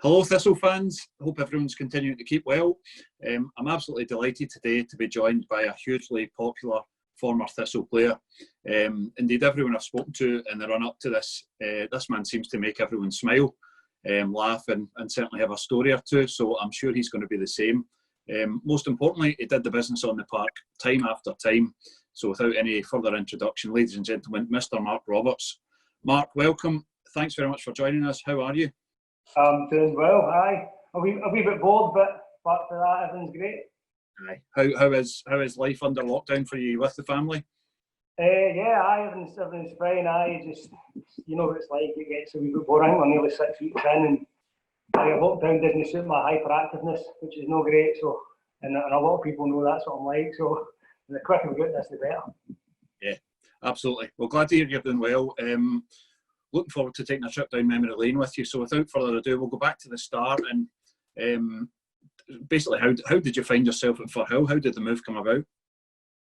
Hello Thistle fans, hope everyone's continuing to keep well. I'm absolutely delighted today to be joined by a hugely popular former Thistle player. Indeed, everyone I've spoken to in the run up to this, this man seems to make everyone smile, laugh and certainly have a story or two, so I'm sure he's going to be the same. Most importantly, he did the business on the park time after time. So without any further introduction, ladies and gentlemen, Mr. Mark Roberts. Mark, welcome. Thanks very much for joining us. How are you? I'm doing well, aye. A wee bit bored, but apart from that, everything's great. Aye. How is life under lockdown for you with the family? Yeah, aye, everything's fine, aye. Just, you know what it's like, it gets a wee bit boring. We're nearly 6 weeks in, and lockdown doesn't suit my hyperactiveness, which is no great. So, and a lot of people know that's what I'm like. So, the quicker we get this, the better. Yeah, absolutely. Well, glad to hear you're doing well. Looking forward to taking a trip down memory lane with you. So without further ado, we'll go back to the start and basically, how did you find yourself at Firhill? How did the move come about?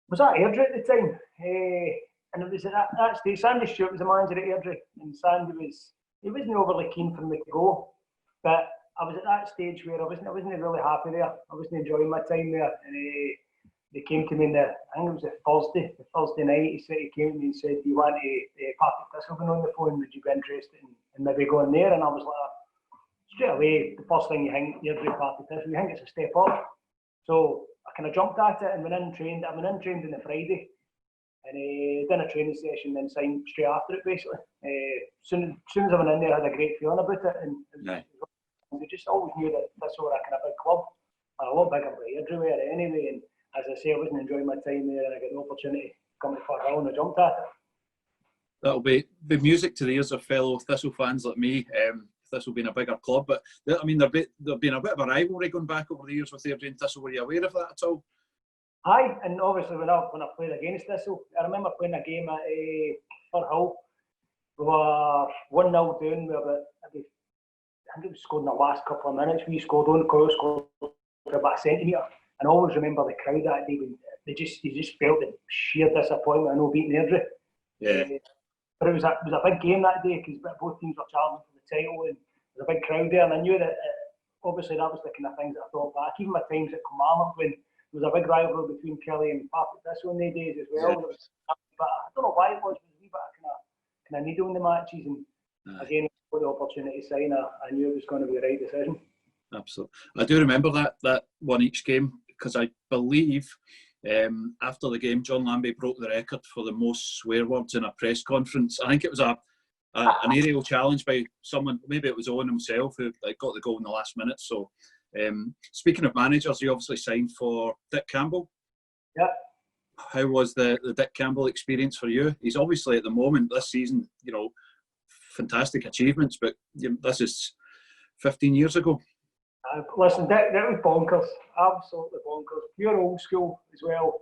Was at Airdrie at the time, and it was at that stage. Sandy Stewart was the manager at Airdrie, and Sandy wasn't overly keen for me to go, but I was at that stage where I wasn't really happy there. I wasn't enjoying my time there, and they came to me I think it was the Thursday night. He came to me and said, "Do you want a Partick Thistle on the phone? Would you be interested in maybe going there?" And I was like, straight away, the first thing you think, Airdrie Partick Thistle, you think it's a step up. So I kind of jumped at it and went in trained. I went in trained on the Friday, and done a training session, then signed straight after it. Basically, soon as I went in there, I had a great feeling about it, and we just always knew that Thistle were a kind of big club, a lot bigger than Airdrie were anyway. And as I say, I wasn't enjoying my time there, and I got the opportunity to come to Firhill, and I jumped at it. That'll be music to the ears of fellow Thistle fans like me. Thistle being a bigger club, but I mean, there've been a bit of a rivalry going back over the years with Airdrie and Thistle. Were you aware of that at all? Aye, and obviously when I played against Thistle, I remember playing a game at Firhill. We were 1-0 down. I think it was scored in the last couple of minutes. We scored on course, scored for about a centimetre. And I always remember the crowd that day. They just felt the sheer disappointment of not beating Airdrie. Yeah. But it was a big game that day because both teams were challenging for the title, and there was a big crowd there. And I knew that obviously that was the kind of things that I thought back. Even my times at Kilmarnock, when there was a big rivalry between Kelly and Partick Thistle in those days as well. Yeah. But I don't know why it was. It was a wee bit of kind of needle in the matches, and again, for the opportunity to sign, I knew it was going to be the right decision. Absolutely, I do remember that one each game. Because I believe after the game, John Lambie broke the record for the most swear words in a press conference. I think it was an aerial challenge by someone, maybe it was Owen himself, who got the goal in the last minute. So, speaking of managers, you obviously signed for Dick Campbell. Yeah. How was the Dick Campbell experience for you? He's obviously at the moment this season, fantastic achievements, but this is 15 years ago. Listen, that was bonkers, absolutely bonkers. Pure old school as well.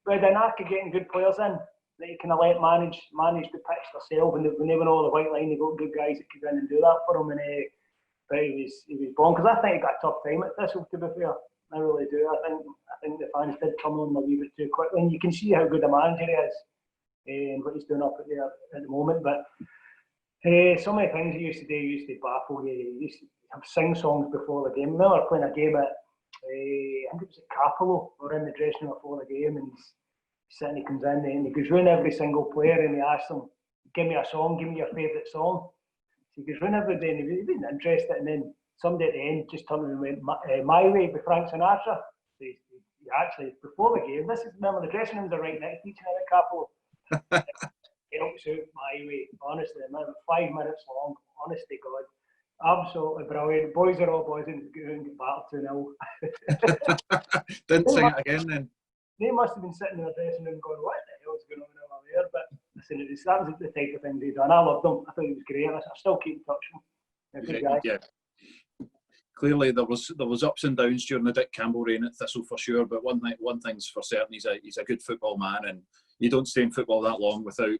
We had a knack of getting good players in that you kind of let manage the pitch themselves, and when they were all the white line, they got good guys that could go in and do that for them. But he was bonkers. I think he got a tough time at Thistle, to be fair. I really do. I think the fans did come on a wee bit too quickly, and you can see how good a manager he is and what he's doing up there at the moment. But so many things he used to do used to baffle you. He used to have sing songs before the game. I remember playing a game at, I think it was at Capello, or in the dressing room before the game, and he comes in and he goes round every single player and he asks them, "Give me a song, give me your favourite song." So he goes round every day and he wasn't interested, and then somebody at the end just turned and went, "My Way" by Frank Sinatra. So he actually, before the game, remember the dressing rooms are right next to each other at Capello. He helps out "My Way," honestly, 5 minutes long, honest to God. Absolutely brilliant. Boys are all boys, and get battered 2-0. Didn't sing it again then. They must have been sitting in the dressing room going, "What the hell is going on over there?" But listen, that was the type of thing he'd done. I loved him. I thought he was great. I still keep in touch with him. Good guy. Yeah. Clearly, there was ups and downs during the Dick Campbell reign at Thistle for sure. But one thing's for certain, he's a good football man, and you don't stay in football that long without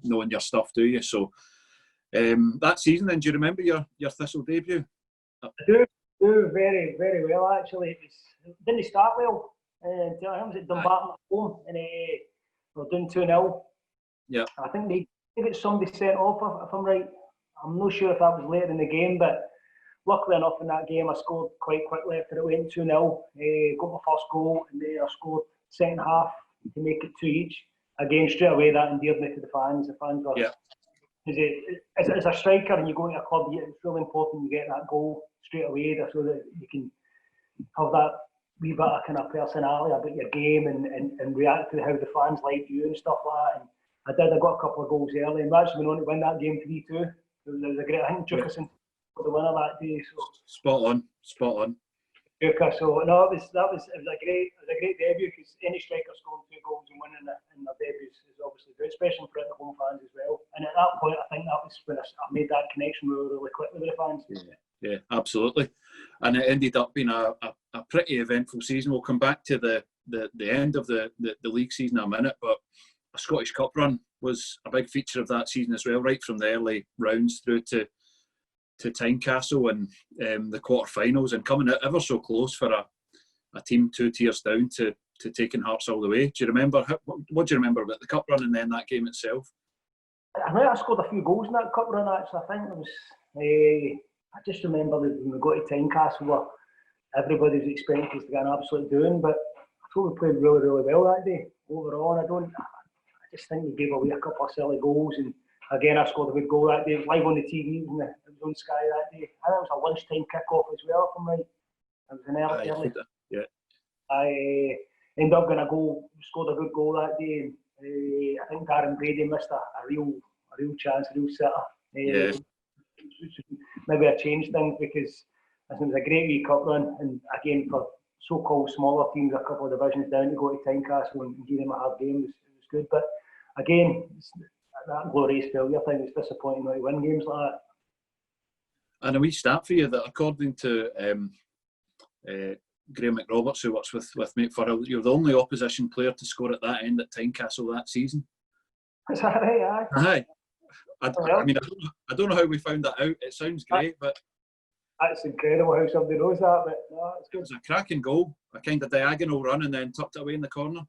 knowing your stuff, do you? So. That season, then, do you remember your Thistle debut? I do very, very well, actually. It didn't start well. I was at Dumbarton at home, and we were doing 2-0. Yeah. I think they got somebody sent off, if I'm right. I'm not sure if that was later in the game, but luckily enough in that game, I scored quite quickly after it went 2-0. Got my first goal, and then I scored second half to make it 2 each. Again, straight away that endeared me to the fans. The fans were. Yeah. As a striker and you go into a club, it's really important you get that goal straight away so that you can have that wee bit of kind of personality about your game and react to how the fans like you and stuff like that. And I got a couple of goals early, and we actually went on to win that game 3-2. It was a great, I think, took us into the winner that day. So spot on. So no, it was a great debut, because any striker scoring 2 goals and winning in their debuts is obviously good, especially for the home fans as well. And at that point, I think that was when I made that connection really quickly with the fans. Yeah, absolutely. And it ended up being a pretty eventful season. We'll come back to the end of the league season in a minute, but a Scottish Cup run was a big feature of that season as well, right from the early rounds through to Tynecastle and the quarter-finals, and coming out ever so close for a team 2 tiers down to taking Hearts all the way. Do you remember, what do you remember about the cup run and then that game itself? I think I scored a few goals in that cup run, actually. I think it was, I just remember that when we got to Tynecastle, everybody was expecting us to get an absolute doing, but I thought we played really, really well that day overall. I just think we gave away a couple of silly goals, and again, I scored a good goal that day. It was live on the TV, and it was on Sky that day. I think it was a lunchtime kick-off as well, if I'm right. It was an early. Yeah. I ended up getting a goal, scored a good goal that day. And, I think Darren Brady missed a real chance, a real sitter. Maybe I changed things, because it was a great wee cup run, and again, for so-called smaller teams, a couple of divisions down, to go to Tynecastle and give them a hard game was good. But again, that glorious failure thing, it's disappointing not to win games like that. And a wee stat for you that according to Graham McRoberts, who works with me for you're the only opposition player to score at that end at Tynecastle that season. Is that right? Aye. I mean, I don't know how we found that out. It sounds great, but that's incredible how somebody knows that. But no, it's good. It was a cracking goal, a kind of diagonal run, and then tucked it away in the corner.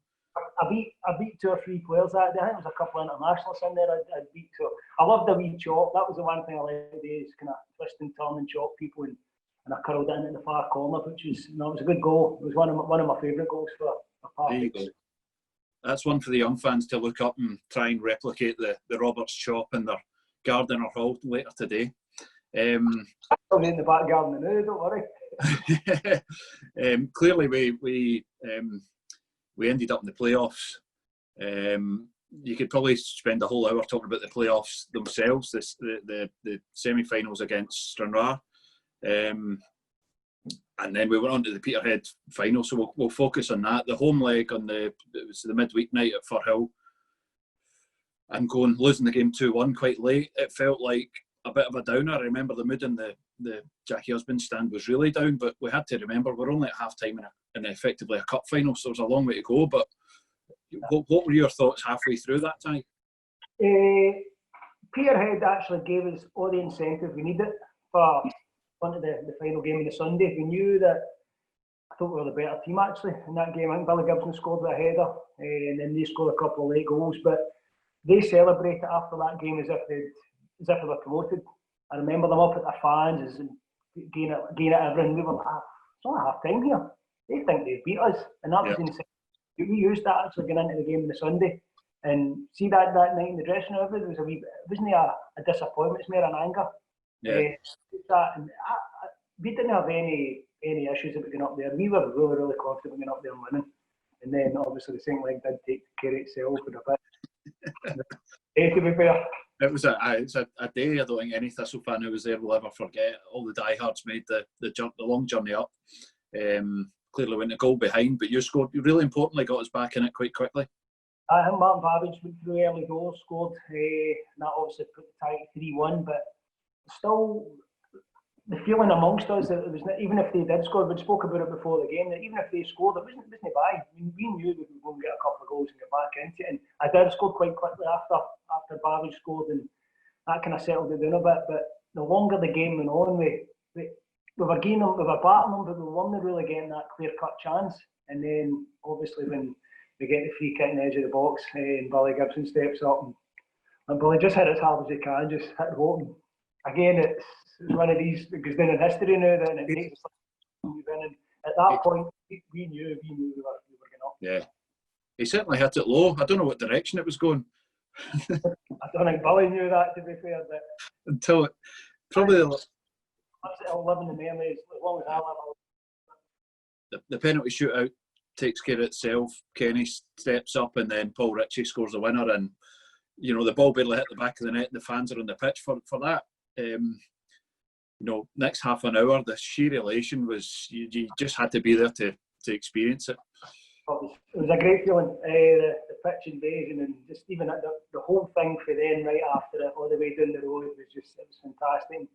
I beat 2 or 3 players that day. I think there was a couple of internationals in there. I beat 2. I loved the wee chop. That was the one thing I liked today, is kind of twist and turn and chop people, and I curled it in the far corner, which was, it was a good goal. It was one of my favourite goals for Partick. There you go. That's one for the young fans to look up and try and replicate the Roberts chop in their garden or hall later today. I'm in the back garden now, don't worry. Clearly, we ended up in the playoffs. You could probably spend a whole hour talking about the playoffs themselves. The semi-finals against Stranraer, and then we went on to the Peterhead final. So we'll focus on that. The home leg it was the midweek night at Firhill, and losing the game 2-1 quite late. It felt like a bit of a downer. I remember the mood in the Jackie Husband stand was really down, but we had to remember we're only at half time in effectively a cup final, so there's a long way to go. But what were your thoughts halfway through that time? Peterhead actually gave us all the incentive we needed for the final game on the Sunday. We knew that, I thought we were the better team actually in that game. I think Billy Gibson scored with a header, and then they scored a couple of late goals, but they celebrated after that game as if they were promoted. I remember them up at their fans and gaining everything. We were like, it's only half time here. They think they've beat us, and that was insane. We used that actually going into the game on the Sunday, and see that night in the dressing room, it was it wasn't a disappointment, it's more an anger. We didn't have any issues about going up there. We were really, really confident going up there and winning. And then obviously the second leg did take care of itself with a bit. To be fair. It was a day I don't think any Thistle fan who was there will ever forget. All the diehards made the long journey up. Clearly went a goal behind, but you scored. You really importantly got us back in it quite quickly. I think Martin Babbage went through early doors, scored, and that obviously put the tie at 3-1. But still, the feeling amongst us that it was not, even if they did score, we spoke about it before the game, that even if they scored, it wasn't bad. I mean, we knew we would go and get a couple of goals and get back into it. And I did score quite quickly after Babbage scored, and that kind of settled it down a bit. But the longer the game went on, we were gaining them, we were battling them, but we weren't really getting that clear-cut chance. And then, obviously, when we get the free kick in the edge of the box, and Billy Gibson steps up, and Billy just hit it as hard as he can, just hit the bottom. Again, one of these that goes down in history now. That it makes us move in. And at that point, we knew we were going up. Yeah, he certainly hit it low. I don't know what direction it was going. I don't think Billy knew that, to be fair. But until it probably I'll live in the memory as long as I live. The penalty shootout takes care of itself. Kenny steps up, and then Paul Ritchie scores the winner. And you know, the ball barely hit the back of the net. The fans are on the pitch for that. You know, next half an hour, the sheer elation was you just had to be there to experience it. It was a great feeling, the pitch invasion, and just even the whole thing for then right after it, all the way down the road, it was fantastic.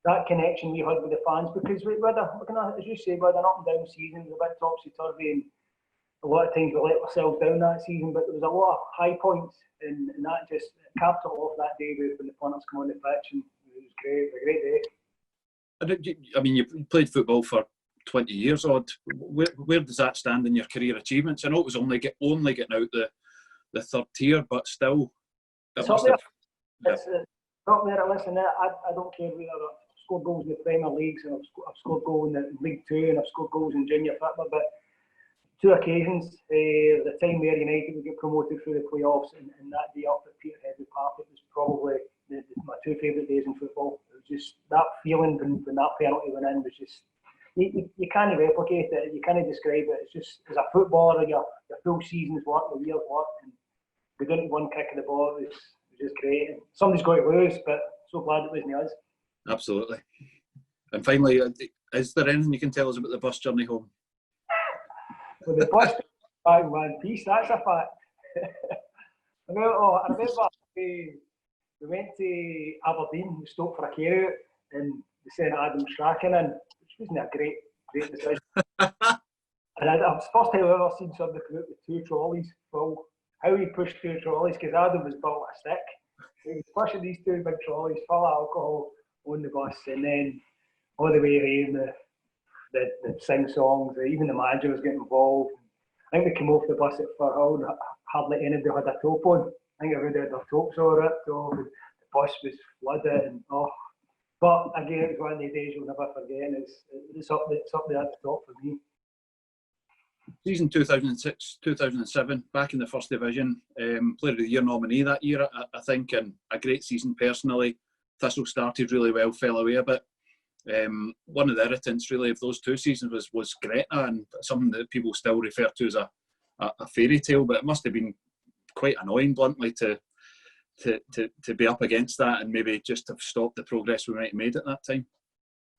That connection we had with the fans, because we had as you say, we had an up and down season, it was a bit topsy-turvy, and a lot of times we let ourselves down that season, but there was a lot of high points, and that just capped it off that day when the punters come on the pitch, and it was great, a great day. I mean, you played football for 20 years odd. Where does that stand in your career achievements? I know it was only getting out the third tier, but still, it's up there. It's up there. Listen, I don't care whether I've scored goals in the Premier Leagues, and I've scored goals in the League Two, and I've scored goals in junior football. But two occasions, the time where United would get promoted through the playoffs, and that day up at Peterhead with Partick was probably my two favourite days in football. It was just that feeling when that penalty went in was just. You can't replicate it, you can't describe it. It's just, as a footballer, your full season's work, your year's work, and we didn't one kick of the ball, it was just great. And somebody's got to lose, but so glad it wasn't us. Absolutely. And finally, is there anything you can tell us about the bus journey home? Well, the bus back in one piece, that's a fact. I remember we went to Aberdeen, we stopped for a carry out, and we sent Adam Strachan in, which wasn't a great decision. And it was the first time I've ever seen somebody come out with two trolleys full. How he pushed two trolleys, because Adam was built like a stick. He was pushing these two big trolleys full of alcohol on the bus, and then all the way home, the sing songs, even the manager was getting involved. I think we came off the bus at Firhill and hardly anybody had a top on. I think everybody had their tops all ripped off, and the bus was flooded, and but again, it was one of the days you'll never forget, and it's up there at the top for me. Season 2006-2007, back in the First Division, Player of the Year nominee that year, I think, and a great season personally. Thistle started really well, fell away a bit. One of the irritants really of those two seasons was Gretna, and something that people still refer to as a fairy tale, but it must have been quite annoying, bluntly, to be up against that and maybe just have stopped the progress we might have made at that time.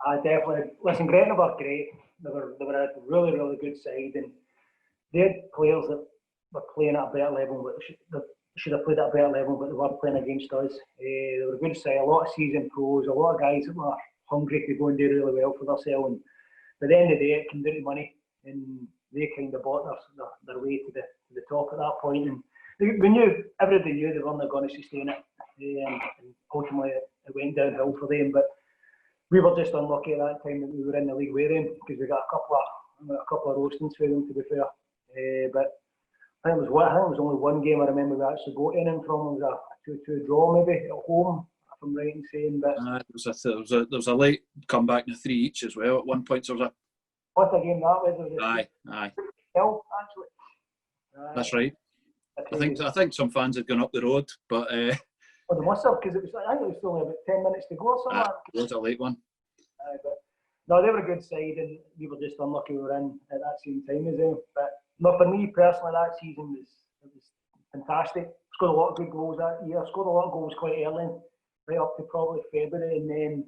I definitely. Listen, Gretna were great. They were a really, really good side, and they had players that were playing at a better level, but should have played at a better level, but they were playing against us. They were a good side, a lot of seasoned pros, a lot of guys that were hungry to go and do really well for themselves. And at the end of the day, it came down to money, and they kind of bought their way to the top at that point. And everybody knew they weren't going to sustain it, and ultimately it went downhill for them. But we were just unlucky at that time that we were in the league with them, because we got a couple of roastings for them, to be fair. But I think it was only one game I remember we actually got in from. It was a 2-2 draw maybe at home, if I'm right in saying. But there was a late comeback and a 3 each as well at one point. So what a game that was! Aye. Actually. That's right. I think some fans had gone up the road, but well, they must have, because I think it was only about 10 minutes to go or something. It was a late one. But no, they were a good side, and we were just unlucky we were in at that same time as them. But no, for me personally, that season was fantastic. Scored a lot of good goals that year. Scored a lot of goals quite early, right up to probably February, and then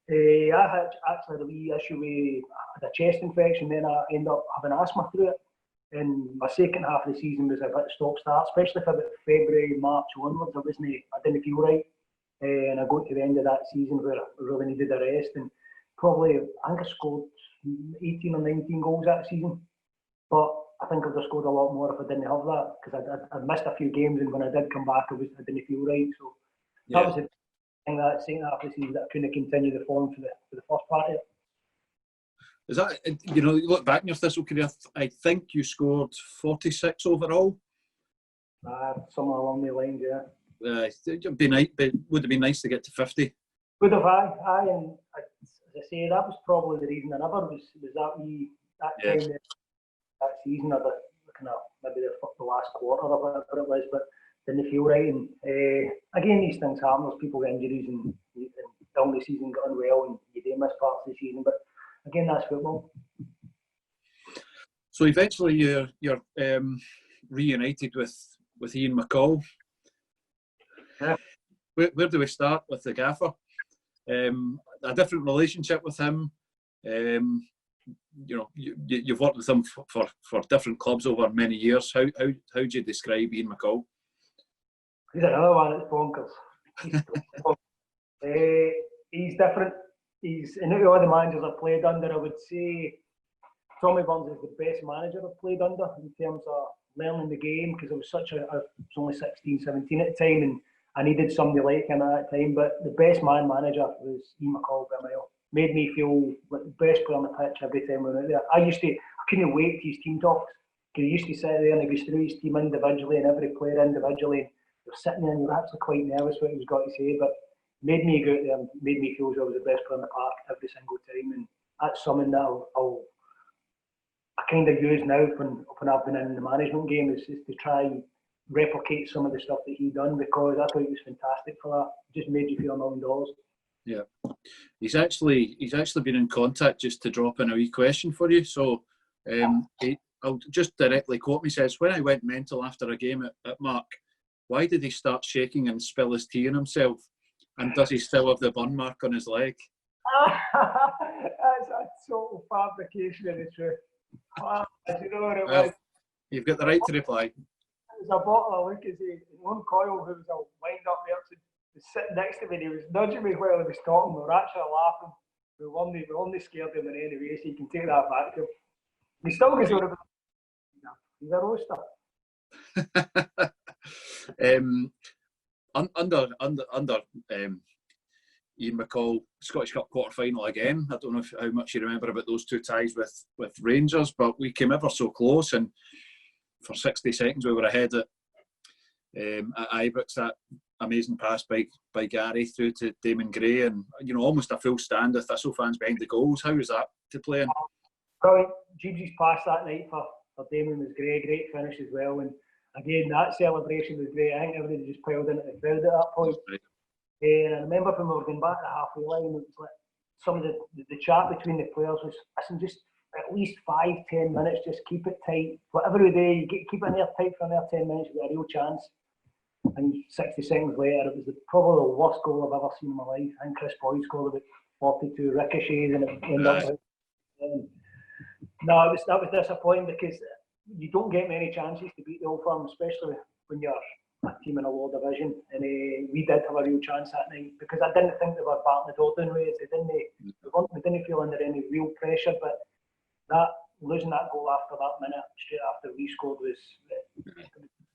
I had actually had a wee issue with a chest infection. Then I ended up having asthma through it. And my second half of the season was a bit stop-start, especially for about February, March onwards. I didn't feel right, and I got to the end of that season where I really needed a rest. And probably, I think I scored 18 or 19 goals that season, but I think I would have scored a lot more if I didn't have that, because I'd missed a few games, and when I did come back, I didn't feel right. So that was the thing, that second half of the season, that I couldn't continue the form for the first part of it. Is that, you look back in your Thistle career, I think you scored 46 overall? Somewhere along the lines, yeah. Would have been nice to get to 50. Would have and as I say, that was probably the reason I never was that Yes. time that season or the kind of maybe the last quarter or whatever it was, but didn't feel right. And again, these things happen. There's people with injuries and illness season got unwell, and you do miss parts of the season. But again, that's football. So eventually, you're reunited with Ian McCall. Yeah. Where do we start with the gaffer? A different relationship with him. You've worked with him for different clubs over many years. How do you describe Ian McCall? He's another one that's bonkers. He's different. He's in all the managers I've played under. I would say Tommy Burns is the best manager I've played under in terms of learning the game, because I was only 16, 17 at the time, and I needed somebody like him at that time. But the best manager was Ian McCall by a mile. Made me feel like the best player on the pitch every time we went out there. I couldn't wait to his team talks, because he used to sit there and he goes through his team individually and every player individually. You're sitting there and you're actually quite nervous what he was got to say, but made me go out there and made me feel as I was the best player in the park every single time. And that's something that I kind of use now when I've been in the management game, is to try and replicate some of the stuff that he done, because I thought he was fantastic for that. It just made you feel $1 million. Yeah, he's actually been in contact just to drop in a wee question for you. So I'll just directly quote me. Says, when I went mental after a game at Mark, why did he start shaking and spill his tea on himself? And does he still have the burn mark on his leg? That's a total fabrication of the truth. You know what it was? You've got the right to reply. It was a bottle of Lucas, one Coyle, who was all lined up there, was sitting next to me, and he was nudging me while he was talking. We were actually laughing. We were only scared of him in any way, so you can take that back to him. He still goes over. He's a roaster. Under Ian McCall, Scottish Cup quarter final again. I don't know how much you remember about those two ties with Rangers, but we came ever so close, and for 60 seconds we were ahead at Ibrox. That amazing pass by Gary through to Damon Gray, and almost a full stand of Thistle fans behind the goals. How was that to play in? Brilliant. Gigi's pass that night for Damon was great finish as well, and again that celebration was great. I think everybody just piled into the crowd at that point. Right. And I remember when we were going back to the halfway line, it was like some of the chat between the players was, listen, just at least 5-10 minutes, just keep it tight. Whatever we do, keep it there tight for another 10 minutes, you've got a real chance. And 60 seconds later, it was probably the worst goal I've ever seen in my life. I think Chris Boyd scored about 42 ricochets, and it ended up. No, that was disappointing, because you don't get many chances to beat the Old Firm, especially when you're a team in a lower division. And we did have a real chance that night, because I didn't think they were batting the door down with us. We didn't feel under any real pressure, but losing that goal after that minute, straight after we scored, was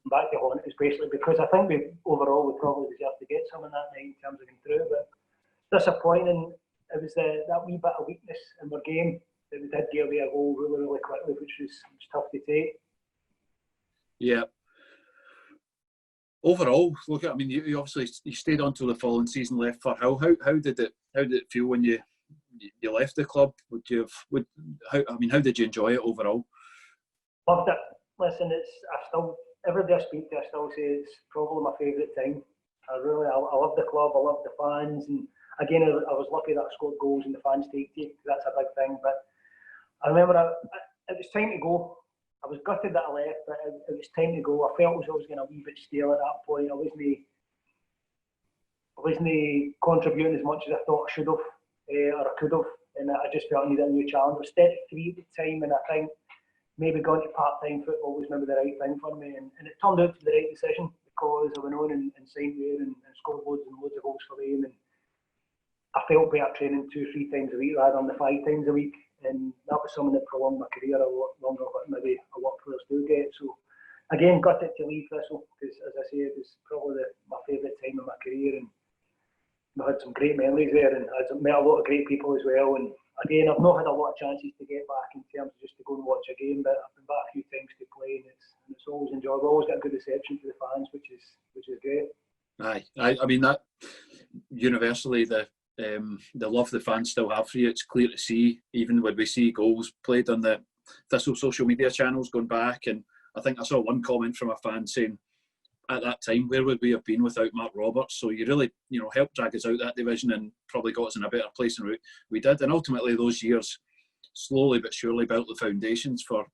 back to haunt. It was basically because I think we probably deserved to get something that night in terms of going through, but disappointing. It was that wee bit of weakness in our game that we did give away a goal really quickly, which was tough to take. Yeah. Overall, look, I mean, you obviously stayed on till the following season, left for Hull. How did it feel when you left the club? How did you enjoy it overall? Loved it. Listen, everybody I speak to, I still say it's probably my favourite time. I love the club. I love the fans, and again, I was lucky that I scored goals and the fans take to you. That's a big thing. But I remember it was time to go. I was gutted that I left, but it was time to go. I felt as I was getting a wee bit stale at that point. I wasn't contributing as much as I thought I should have, or I could have, and I just felt I needed a new challenge. I was 33 at the time, and I think maybe going to part-time football was maybe the right thing for me, and it turned out to be the right decision, because I went on and signed there and scored loads and loads of goals for them, and I felt better training 2-3 times a week rather than the 5 times a week. And that was something that prolonged my career a lot longer than maybe a lot of players do get. So again, gutted to leave Thistle, because as I say, it was probably my favourite time in my career, and I had some great memories there, and I met a lot of great people as well. And again, I've not had a lot of chances to get back in terms of just to go and watch a game, but I've been back a few times to play, and it's always enjoyable. Always got a good reception to the fans, which is great. I mean that universally, the the love the fans still have for you. It's clear to see, even when we see goals played on the Thistle social media channels going back. And I think I saw one comment from a fan saying, at that time, where would we have been without Mark Roberts? So you really, helped drag us out that division and probably got us in a better place than we did. And ultimately, those years slowly but surely built the foundations for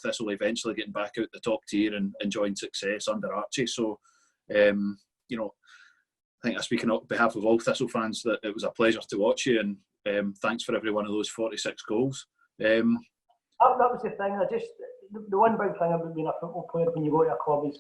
Thistle eventually getting back out the top tier and enjoying success under Archie. So, I think I speak on behalf of all Thistle fans that it was a pleasure to watch you, and thanks for every one of those 46 goals. That was the thing. The one big thing about being a football player when you go to a club is,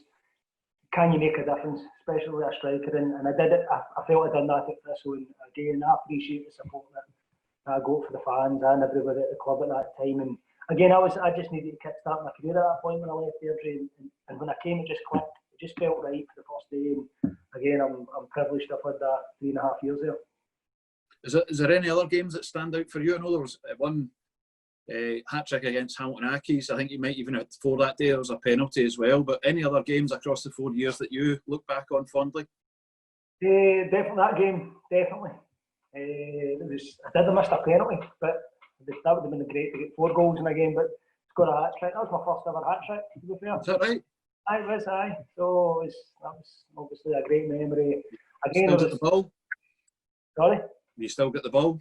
can you make a difference, especially with a striker? And I did it. I felt I'd done that at Thistle, and again, I appreciate the support that I got for the fans and everybody at the club at that time. And again, I just needed to kickstart my career at that point when I left Airdrie, and when I came, it just clicked. It just felt right for the first day. And again, I'm privileged to have had that 3.5 years there. Is there any other games that stand out for you? I know there was one hat-trick against Hamilton Accies. I think you might even have before that day there was a penalty as well. But any other games across the 4 years that you look back on fondly? Definitely that game. Definitely. I did have missed a penalty, but that would have been great to get 4 goals in a game. But score a hat-trick. That was my first ever hat-trick, to be fair. Is that right? It was, aye. So that was obviously a great memory. Again, Still get the ball? Sorry? You still get the ball?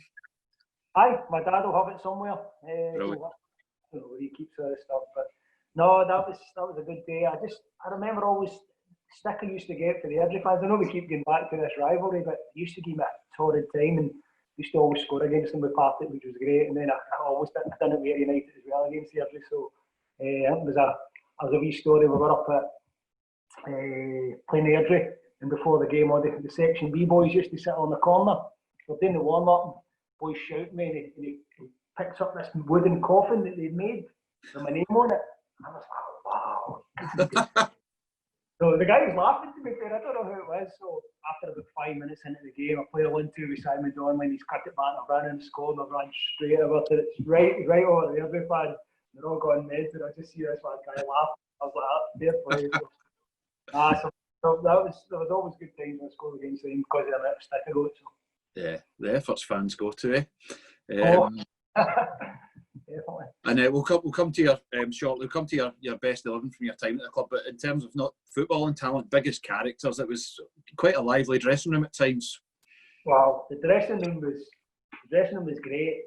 Aye, my dad will have it somewhere. Where he keeps all this stuff. But no, that was a good day. I remember always stick I used to get for the Airdrie fans. I know we keep getting back to this rivalry, but it used to give me a torrid time, and used to always score against them with Partick, which was great. And then I always done it with Reunited as well against Airdrie. So it was a wee story. We were up at playing Airdrie, and before the game, all the Section B boys used to sit on the corner. We're doing the warm-up, boys shout me, and he picks up this wooden coffin that they'd made with my name on it. And I was like, wow. So the guy was laughing, to be fair. I don't know who it was. So after about 5 minutes into the game, I played a 1-2 with Simon Donnelly, and he's cut it back, and I ran and scored, and I ran straight over to it. It's right over the Airdrie fan. They're all going mad, and I just see this one guy laugh. I was like, fair play. So there was always good times when I scored against them because of the amount of stick I got. So. Yeah, the efforts fans go to, eh? Definitely. And we'll come to your shortly. We'll come to your best 11 from your time at the club. But in terms of not footballing talent, biggest characters, it was quite a lively dressing room at times. Wow, the dressing room was great.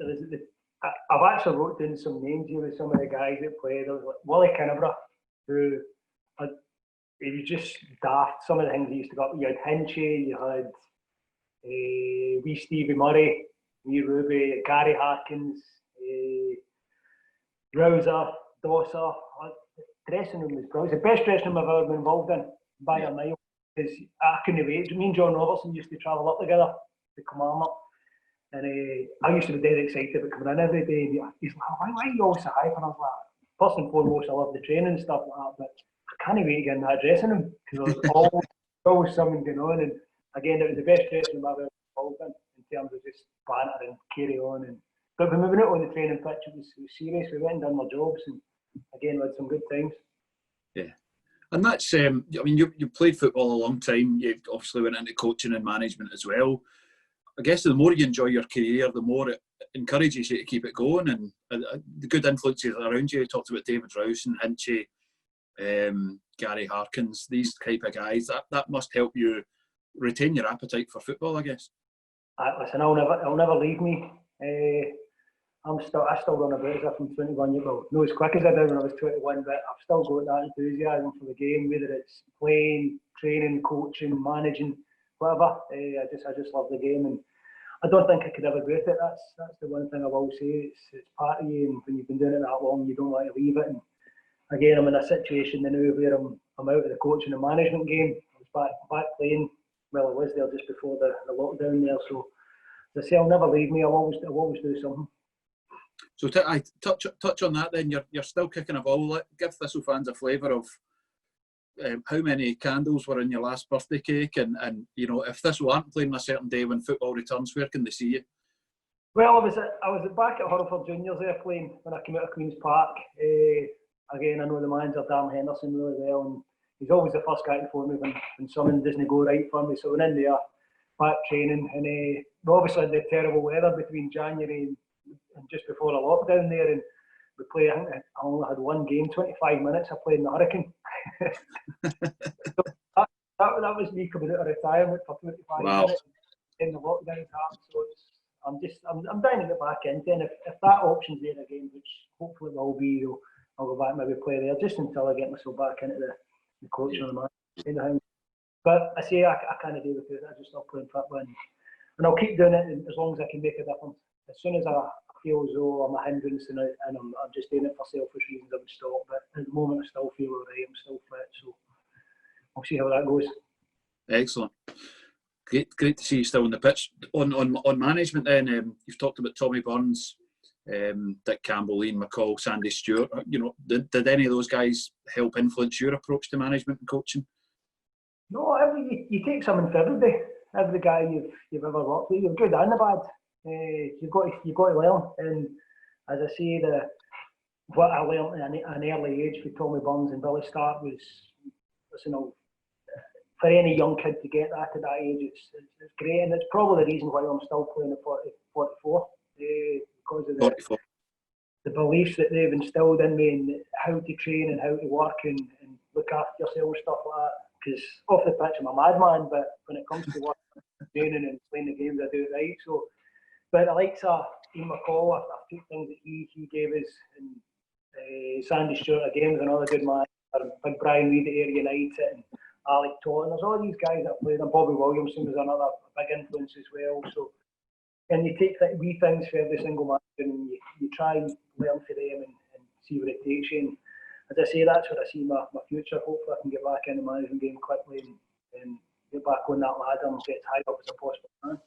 I've actually wrote down some names here with some of the guys that played. There was like Wally Kinnebra, who he was just daft. Some of the things he used to go up. You had Hinchy, you had wee Stevie Murray, wee Ruby, Gary Harkins, Rouser, Dosser. The dressing room was brilliant. It's the best dressing room I've ever been involved in by a mile. Because I couldn't wait. Me and John Robertson used to travel up together to Kilmarnock. And I used to be dead excited about coming in every day. And he's like, why are you always so hype? And I was like, first and foremost, I love the training and stuff like that, but I can't wait to get in that dressing room because there's always something going on. And again, it was the best dressing room I've ever been involved in terms of just banter and carry on. But when we went out on the training pitch, it was serious. We went and done our jobs, and again, we had some good times. Yeah. And that's, I mean, you played football a long time. You obviously went into coaching and management as well. I guess the more you enjoy your career, the more it encourages you to keep it going, and the good influences around you. You talked about David Rouse and Hinchy, Gary Harkins, these type of guys. That must help you retain your appetite for football, I guess. Listen, I'll never leave me. I still run about as if I'm 21 years old. Not as quick as I did when I was 21, but I've still got that enthusiasm for the game, whether it's playing, training, coaching, managing, whatever. I just love the game, and I don't think I could ever regret it. That's the one thing I will say. It's part of you, and when you've been doing it that long, you don't want to leave it. And again, I'm in a situation now where I'm out of the coaching and management game. I was back playing. Well, I was there just before the lockdown there. So as I say, I'll never leave me. I'll always do something. So I touch on that then. You're still kicking a ball. Give Thistle fans a flavour of how many candles were in your last birthday cake, and you know, if Thistle aren't playing on a certain day when football returns, where can they see you? Well, I was back at Hurlford Juniors there playing when I came out of Queen's Park. Again, I know the manager Dan Henderson really well, and he's always the first guy to phone me when something doesn't go right for me. So I went in there, back training, and we obviously had the terrible weather between January and just before the lockdown there, and we played. I think I only had one game, 25 minutes. I played in the Hurricane. So that was me coming out of retirement for 25 minutes in the lockdown time. So I'm dying to get back into, and if that option's there again, which hopefully it will be, I'll go back and maybe play there just until I get myself back into the coaching and the match. But I say I can't do with it. I just stop playing football, and I'll keep doing it as long as I can make a difference. As soon as I feel as though I'm a hindrance and I'm just doing it for selfish reasons, I would stop. But at the moment, I still feel alright. I'm still fit, so we'll see how that goes. Excellent. Great to see you still on the pitch. On management, then you've talked about Tommy Burns, Dick Campbell, Ian McCall, Sandy Stewart. Did any of those guys help influence your approach to management and coaching? No, you take someone for every guy you've ever worked with. You're good and the bad. You've got to learn. And as I say, what I learned at an early age with Tommy Burns and Billy Stark was, for any young kid to get that at that age, it's great, and it's probably the reason why I'm still playing at 44, because of the beliefs that they've instilled in me and how to train and how to work and look after yourself and stuff like that. Because off the pitch I'm a madman, but when it comes to work, training and playing the games, I do it right. So, but the likes of Ian McCall, I took things that he gave us, and Sandy Stewart again was another good man. Big Brian Reid at Ayr United, and Alec Totten. There's all these guys that played, and Bobby Williamson was another big influence as well. So, and you take wee things for every single match, and you try and learn for them and see where it takes you. And as I say, that's where I see my future. Hopefully I can get back in the management game quickly and get back on that ladder and get as high up as I possibly can.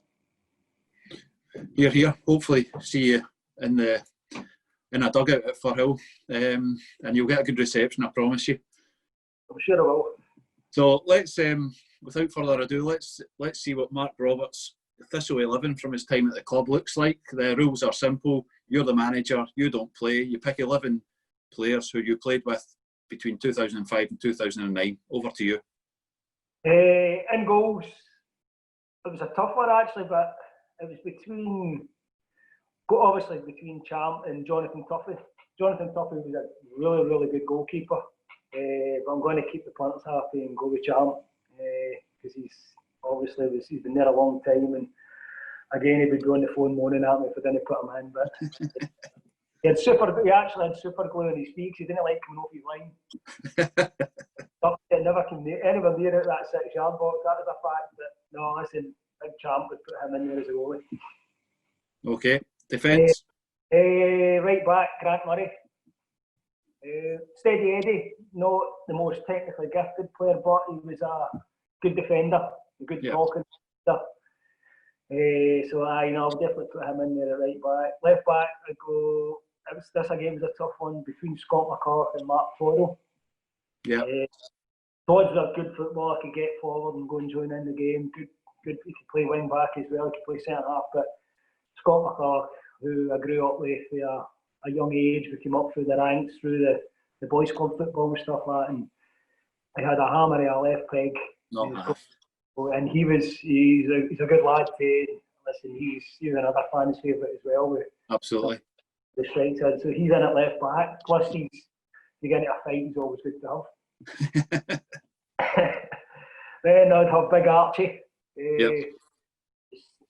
You're here. Hopefully see you in a dugout at Firhill, and you'll get a good reception, I promise you. I'm sure I will. So let's, without further ado, let's see what Mark Roberts' Thistle 11 from his time at the club looks like. The rules are simple. You're the manager. You don't play. You pick 11 players who you played with between 2005 and 2009. Over to you. In goals, it was a tough one actually, but it was between Champ and Jonathan Tuffy. Jonathan Tuffy was a really, really good goalkeeper, but I'm going to keep the punters happy and go with Champ, because he's been there a long time, and again he'd be on the phone moaning at me if I didn't put him in, but he actually had super glue in his feet. He didn't like coming off his line. It never came anywhere near that 6-yard box. That was a fact. But no, listen, big Champ would put him in there as a goalie. Okay, defence. Right back, Grant Murray. Steady Eddie, not the most technically gifted player, but he was a good defender, a good talking defender. So I would definitely put him in there at right back. Left back, I go. This again was a tough one between Scott McCarthy and Mark Fodell. Yeah. Todd's a good footballer, could get forward and go and join in the game. Good. He could play wing back as well. He could play centre half. But Scott McCarthy, who I grew up with a young age, we came up through the ranks, through the boys' club football and stuff like that. And I had a hammer and a left peg. And he's a good lad to listen. He's another fan's favourite as well. Absolutely. The strike side, so he's in at left back. Plus, you get into a fight, he's always good to have. Then I'd have Big Archie.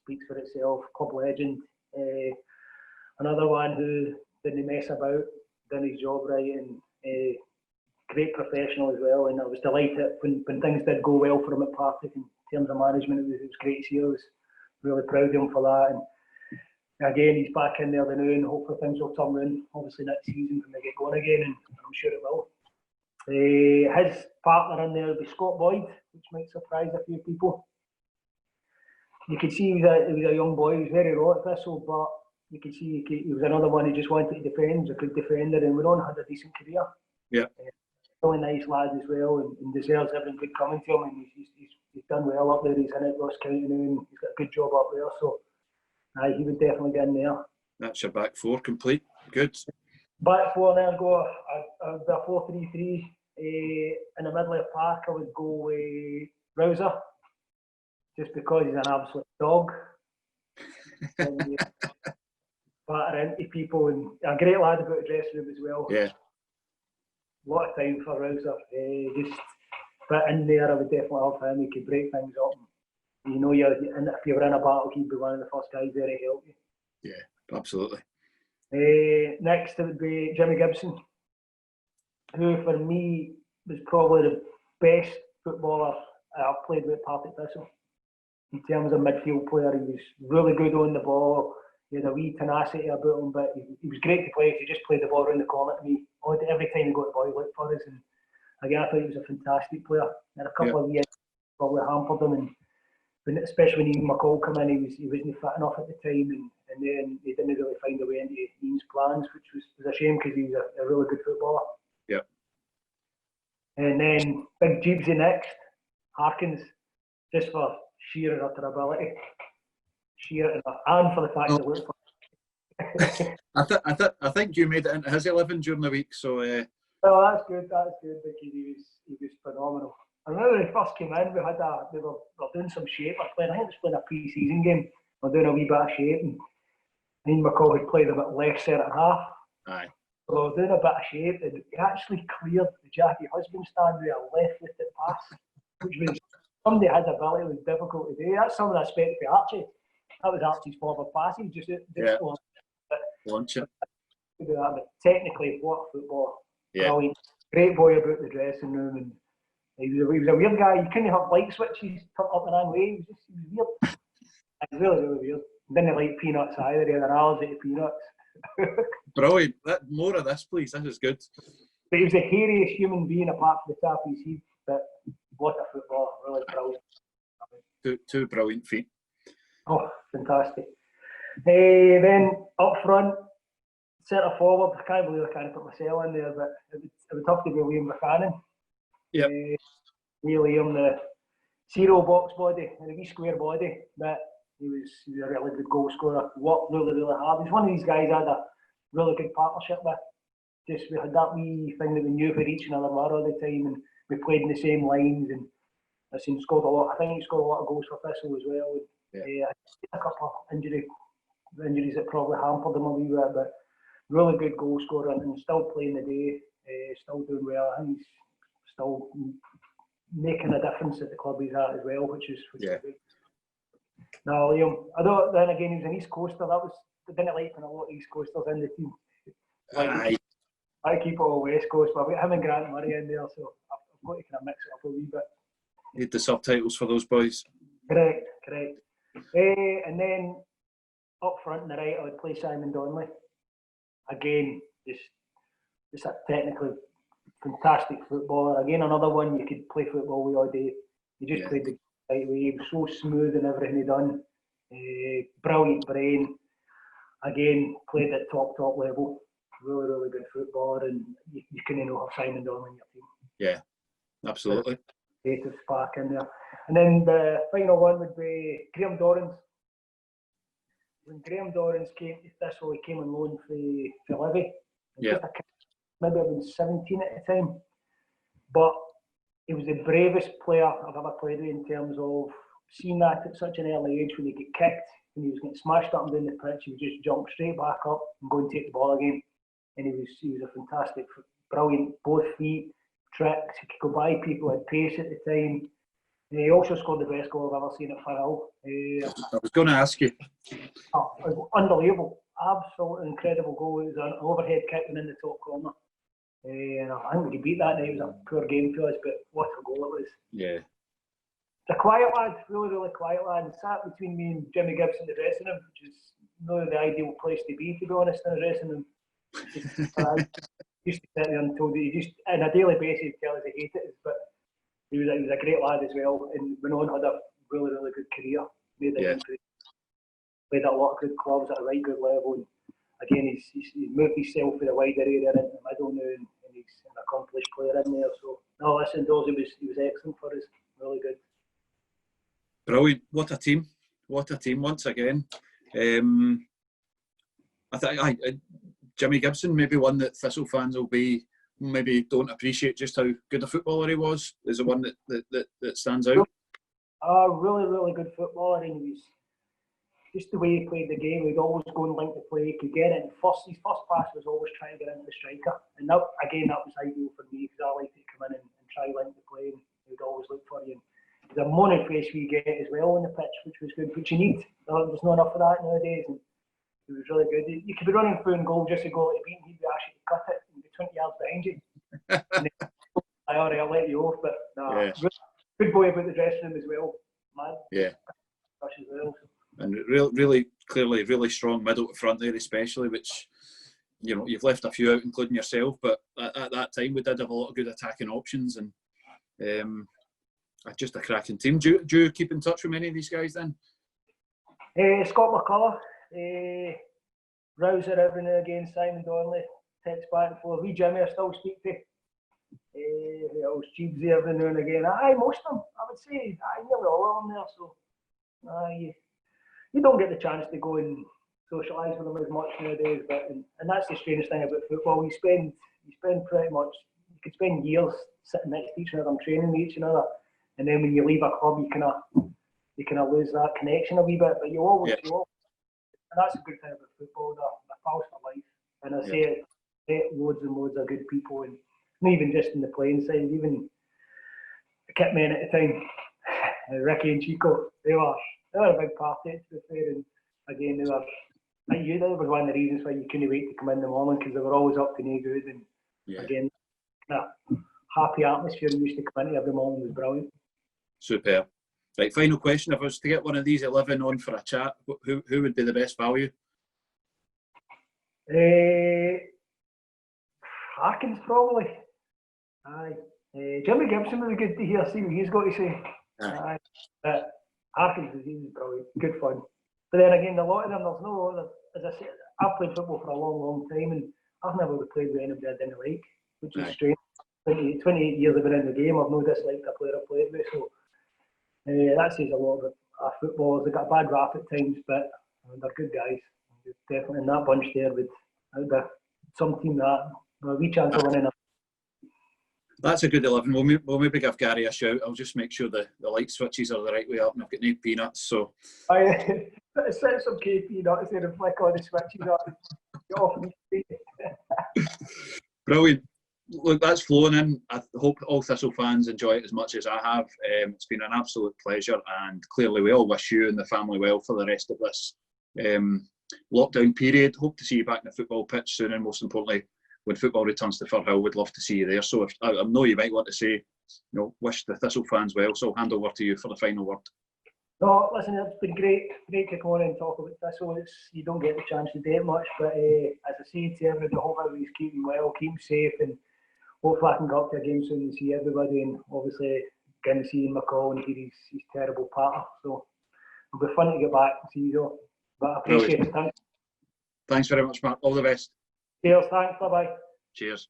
Speaks for itself. Club legend. Another one who didn't mess about, done his job right, and great professional as well. And I was delighted when things did go well for him at Partick in terms of management. It was great to see. I was really proud of him for that. And again, he's back in there the new, and hopefully things will turn around. Obviously next season when they get going again, and I'm sure it will. His partner in there will be Scott Boyd, which might surprise a few people. You could see he was a young boy. He was very raw at Thistle, but you could see he was another one who just wanted to defend. He was a good defender, and went on had a decent career. Yeah. Really nice lad as well, and deserves everything good coming to him. And he's done well up there. He's in it Ross County now, and he's got a good job up there. So. He would definitely get in there. That's your back four complete. Good. Back four, then I'd go. I would be a 4-3-3. In the middle of the park, I would go with Rouser, just because he's an absolute dog. batter into people, and a great lad about the dressing room as well. Yeah. A lot of time for Rouser. Just fit in there, I would definitely have him. He could break things up. You know, if you were in a battle, he'd be one of the first guys there to help you. Yeah, absolutely. Next, it would be Jimmy Gibson, who for me was probably the best footballer I've played with Partick Thistle. In terms of midfield player, he was really good on the ball. He had a wee tenacity about him, but he was great to play. He just played the ball around the corner to me. Every time he got the ball, he looked for us. And again, I thought he was a fantastic player. Had a couple of years probably hampered him, and especially when Ian McCall came in, he wasn't fit enough at the time, and then he didn't really find a way into Ian's plans, which was a shame because he was a really good footballer. Yeah. And then Big Jeebsy next, Harkins, just for sheer and utter ability. And for the fact that looked I think you made it into his 11 during the week, so. Well, that's good because he was phenomenal. I remember when he first came in, we were doing some shape. I think it was playing a pre-season game. We were doing a wee bit of shape, and Ian McCall had played a bit left centre half. Aye. So we were doing a bit of shape, and he actually cleared the Jackie Husband stand with a left-footed pass, which was somebody had the ability. It was difficult to do. That's some of the respect for Archie. That was Archie's forward pass. He just launch it. But technically, what a footballer! Yeah. Brilliant. Great boy about the dressing room, and he was a weird guy. You couldn't have light switches turned up the wrong way. He was weird. It was really, really weird. Didn't like peanuts either. He had an allergy to peanuts. Brilliant. More of this, please. This is good. But he was the hairiest human being apart from the top of his head. But what a footballer. Really brilliant. Two brilliant feet. Oh, fantastic. Then up front, centre forward, I can't believe I can't put myself in there, but it would have to be Liam Buchanan. Yep. Liam, the zero box body and a wee square body, but he was a really good goal scorer. Worked really, really hard. He's one of these guys I had a really good partnership with. Just we had that wee thing that we knew where each other were all the time, and we played in the same lines. And I think he scored a lot of goals for Thistle as well. And, a couple of injuries that probably hampered him a wee bit, but really good goal scorer and still playing the day, still doing well. I think he's still making a difference at the club he's at as well, which is good. Now, Liam, then again, he was an East Coaster. I didn't like when a lot of East Coasters in the team. I keep it all West Coast, but I've got him and Grant Murray in there, so I've got to kind of mix it up a wee bit. Need the subtitles for those boys. Correct. And then up front on the right, I would play Simon Donnelly. Again, just a technically fantastic footballer. Again, another one you could play football with all day. He just played the right way. He was so smooth in everything he done. Brilliant brain. Again, played at top level. Really, really good footballer, and you couldn't know have Simon Donnelly in your team. Yeah, absolutely. Creative spark in there. And then the final one would be Graham Dorrans. When Graham Dorrans came to Thistle, he came on loan for Livy. Yeah. Maybe I've been 17 at the time. But he was the bravest player I've ever played with in terms of seeing that at such an early age when he get kicked, when he was getting smashed up and down the pitch, he would just jump straight back up and go and take the ball again. And he was a fantastic, brilliant, both feet, tricks, he could go by people, had pace at the time. He also scored the best goal I've ever seen at Farrell. I was going to ask you. It was unbelievable, absolutely incredible goal. It was an overhead kick in the top corner. And I think we could beat that night. It was a poor game for us, but what a goal it was. Yeah. A quiet lad, really, really quiet lad. And sat between me and Jimmy Gibson in the dressing room, which is not the ideal place to be honest, in the dressing room. Used to sit there and told you just on a daily basis tell us he hated us, but he was a great lad as well, and went on, had a really, really good career. Played at a lot of good clubs at a right good level, and again he's moved himself to the wider area into the middle now, and he's an accomplished player in there. So no, listen, Dorsey was excellent for us, really good. Brilliant! What a team! Once again. I think Jimmy Gibson, maybe one that Thistle fans will maybe don't appreciate just how good a footballer he was, is the one that stands out. Really, really good footballer, and just the way he played the game, he'd always go and link the play, he could get it. His first pass was always trying to get into the striker. And that was ideal for me, because I like to come in and try to link the play, and he'd always look for you. And he's a money face we get as well on the pitch, which was good, which you need. There's not enough of that nowadays. And it was really good. You could be running through and goal just to go to beat, and he'd be actually cut it and be 20 yards behind you. I'll let you off, but good boy about the dressing room as well, man. Yeah. As well. And really, clearly, really strong middle to front there, especially, which, you know, you've left a few out, including yourself, but at that time we did have a lot of good attacking options, and just a cracking team. Do you keep in touch with many of these guys then? Scott McCullough, Rouser every now and again, Simon Donnelly, text back and forth. Jimmy I still speak to. Jeebsy every now and again. Most of them, I would say. Nearly all of them there. So, you don't get the chance to go and socialise with them as much nowadays. But and that's the strange thing about football. You spend pretty much. You could spend years sitting next to each other and training with each other, and then when you leave a club, you kind of lose that connection a wee bit. But you always, and that's a good thing about football. They're pals for life. And I say it, loads and loads of good people, and not even just in the playing side, even the kit men at the time, Ricky and Chico, they were a big party, to be fair. And again, they were, like you, that was one of the reasons why you couldn't wait to come in the morning, because they were always up to no good. And again, happy atmosphere you used to come into every morning was brilliant. Superb. Right, final question. If I was to get one of these 11 on for a chat, who would be the best value? Harkins, probably. Aye. Jimmy Gibson would be good to hear, see what he's got to say. Aye. But Harkins is probably good fun. But then again, a lot of them, there's no, as I said, I've played football for a long, long time, and I've never really played with anybody I didn't like, which is strange. 28 years I've been in the game, I've no disliked a player I played with, so that says a lot about our footballers. They got a bad rap at times, but they're good guys. Definitely in that bunch there would be some team that a wee chance of winning. That's a good 11. We'll maybe give Gary a shout. I'll just make sure the light switches are the right way up, and I've got no peanuts. So I set some KP nuts there and flick all the switches up. Get off me. Brilliant. Look, that's flowing in. I hope all Thistle fans enjoy it as much as I have. It's been an absolute pleasure, and clearly we all wish you and the family well for the rest of this lockdown period. Hope to see you back in the football pitch soon, and most importantly, when football returns to Firhill, we'd love to see you there. So I know you might want to say, wish the Thistle fans well, so I'll hand over to you for the final word. No, listen, it's been great to come on and talk about Thistle. You don't get the chance to do it much, but as I say to everybody, I hope everybody's keeping well, keeping safe, and hopefully I can go up to a game soon and see everybody, and obviously getting to see Ian McCall and hear his terrible patter. So it'll be fun to get back and see you all. But I appreciate it. Thanks. Thanks very much, Mark. All the best. Cheers. Thanks. Bye-bye. Cheers.